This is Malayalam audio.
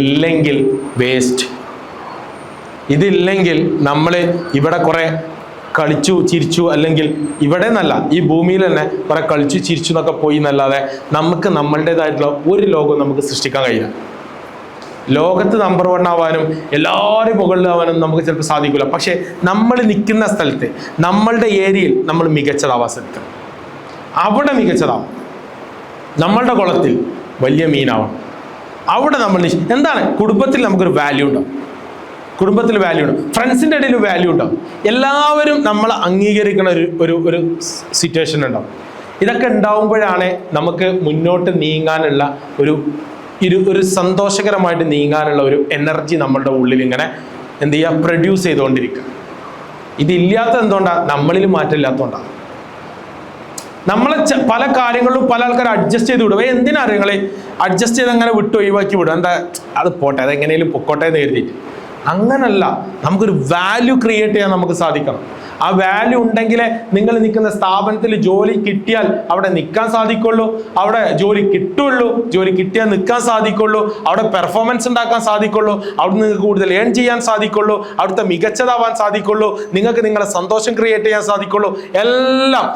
ഇല്ലെങ്കിൽ വേസ്റ്റ്. ഇതില്ലെങ്കിൽ നമ്മൾ ഇവിടെ കുറെ കളിച്ചു ചിരിച്ചു, അല്ലെങ്കിൽ ഇവിടെ എന്നല്ല ഈ ഭൂമിയിൽ തന്നെ കുറെ കളിച്ചു ചിരിച്ചു എന്നൊക്കെ പോയി എന്നല്ലാതെ നമുക്ക് നമ്മളുടേതായിട്ടുള്ള ഒരു ലോകം നമുക്ക് സൃഷ്ടിക്കാൻ കഴിയില്ല. ലോകത്ത് നമ്പർ 1 ആവാനും എല്ലാവരും മുകളിലാവാനും നമുക്ക് ചിലപ്പോൾ സാധിക്കില്ല. പക്ഷെ നമ്മൾ നിൽക്കുന്ന സ്ഥലത്ത് നമ്മളുടെ ഏരിയയിൽ നമ്മൾ മികച്ചതാവാൻ ശ്രമിക്കണം. അവിടെ മികച്ചതാവും. നമ്മളുടെ കുളത്തിൽ വലിയ മീനാവണം. അവിടെ നമ്മൾ എന്താണ് കുടുംബത്തിൽ നമുക്കൊരു വാല്യൂ ഉണ്ടാവും. കുടുംബത്തിൽ വാല്യൂ ഉണ്ടാവും. ഫ്രണ്ട്സിൻ്റെ ഇടയിൽ വാല്യൂ ഉണ്ടാവും. എല്ലാവരും നമ്മൾ അംഗീകരിക്കുന്ന ഒരു സിറ്റുവേഷൻ ഉണ്ടാവും. ഇതൊക്കെ ഉണ്ടാവുമ്പോഴാണ് നമുക്ക് മുന്നോട്ട് നീങ്ങാനുള്ള ഒരു സന്തോഷകരമായിട്ട് നീങ്ങാനുള്ള ഒരു എനർജി നമ്മളുടെ ഉള്ളിൽ ഇങ്ങനെ എന്ത് ചെയ്യുക, പ്രൊഡ്യൂസ് ചെയ്തുകൊണ്ടിരിക്കുക. ഇതില്ലാത്ത എന്തുകൊണ്ടാണ്? നമ്മളിൽ മാറ്റമില്ലാത്തതുകൊണ്ടാണ്. നമ്മളെ പല കാര്യങ്ങളിലും പല ആൾക്കാർ അഡ്ജസ്റ്റ് ചെയ്ത് വിടും. എന്തിനാ അറിയങ്ങളെ അഡ്ജസ്റ്റ് ചെയ്ത് അങ്ങനെ വിട്ട് ഒഴിവാക്കി വിടും? എന്താ അത് പോട്ടെ, അതെങ്ങനെയും പൊക്കോട്ടെ എന്ന് കരുതിയിട്ട്. അങ്ങനല്ല, നമുക്കൊരു വാല്യൂ ക്രിയേറ്റ് ചെയ്യാൻ നമുക്ക് സാധിക്കണം. ആ വാല്യൂ ഉണ്ടെങ്കിലേ നിങ്ങൾ നിൽക്കുന്ന സ്ഥാപനത്തിൽ ജോലി കിട്ടിയാൽ അവിടെ നിൽക്കാൻ സാധിക്കുള്ളൂ, അവിടെ ജോലി കിട്ടുള്ളൂ, ജോലി കിട്ടിയാൽ നിൽക്കാൻ സാധിക്കുള്ളൂ, അവിടെ പെർഫോമൻസ് ഉണ്ടാക്കാൻ സാധിക്കുള്ളൂ, അവിടെ നിങ്ങൾക്ക് കൂടുതൽ ഏൺ ചെയ്യാൻ സാധിക്കുള്ളൂ, അവിടുത്തെ മികച്ചതാവാൻ സാധിക്കുള്ളൂ, നിങ്ങൾക്ക് നിങ്ങളെ സന്തോഷം ക്രിയേറ്റ് ചെയ്യാൻ സാധിക്കുള്ളൂ. എല്ലാം